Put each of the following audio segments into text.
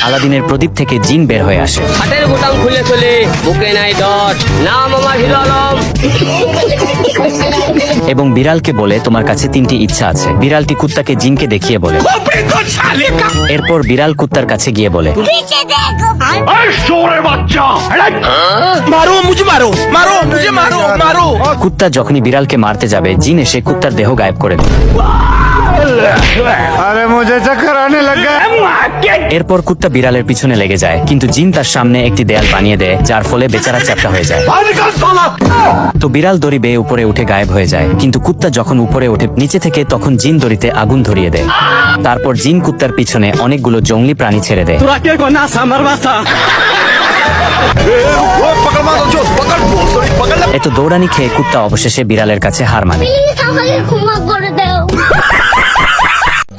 আলাদিনের প্রদীপ থেকে জিন বের হয়ে আসে হাতের বোতাম খুলে চলে বুকে নাই দট নাম আমার হিরো আলম। এবং বিড়ালকে বলে তোমার কাছে 3টি ইচ্ছা আছে। বিড়ালটি কুত্তাকে জিনকে দেখিয়ে বলে। এরপর বিড়াল কুত্তার কাছে গিয়ে বলে কুত্তা যখনই বিড়ালকে মারতে যাবে জিন এসে কুত্তার দেহ গায়েব করে দেয়। এরপর কুত্তা বিড়ালের পিছনে লেগে যায়, কিন্তু জিন তার সামনে একটি দেয়াল বানিয়ে দেয়, যার ফলে বেচারা চ্যাপ্টা হয়ে যায়। তো বিড়াল দড়ি বেয়ে উপরে উঠে গায়েব হয়ে যায়, কিন্তু কুত্তা যখন উপরে ওঠে নিচে থেকে তখন জিন দড়িতে আগুন ধরিয়ে দেয়। তারপর জিন কুত্তার পিছনে অনেকগুলো জংলি প্রাণী ছেড়ে দেয়। এত দৌড়ানি খেয়ে কুত্তা অবশেষে বিড়ালের কাছে হার মানে।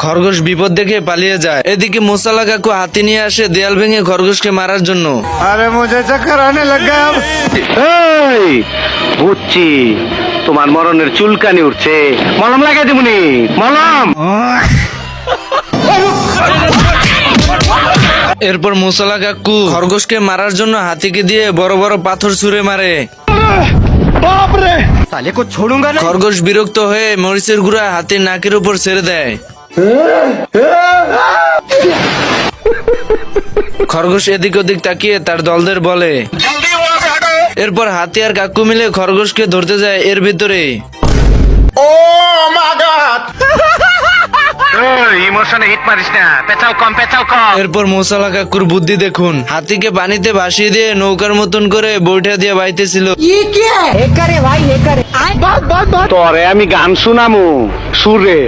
খরগোশ বিপদ দেখে পালিয়ে যায়। এদিকে মোসালা কাকু হাতি নিয়ে আসে দেয়াল ভেঙে খরগোশকে মারার জন্য। বুঝছি তোমার মরণের চুলকানি উঠছে, মলম লাগাই দেবনি, মলম। এরপর মোসালা কাকু খরগোশকে মারার জন্য হাতিকে দিয়ে বড় বড় পাথর ছুঁড়ে মারে। খরগোশ বিরক্ত হয়ে মরিচের গুঁড়া হাতির নাকের উপর ছেড়ে দেয়। খরগোশ এদিক ওদিক তাকিয়ে তার দলদের বলে। এরপর হাতি আর কাকু মিলে খরগোশকে ধরতে যায় এর ভিতরে। ইমোশনে হিট মারিস না, পেঁচাও কম, পেঁচাও কম। এরপর মোসালা কাকুর বুদ্ধি দেখুন, হাতিকে পানিতে ভাসিয়ে দিয়ে নৌকার মতন করে বৈঠা দিয়ে বাইতেছিল। তোরে আমি গান শুনামু সুরে।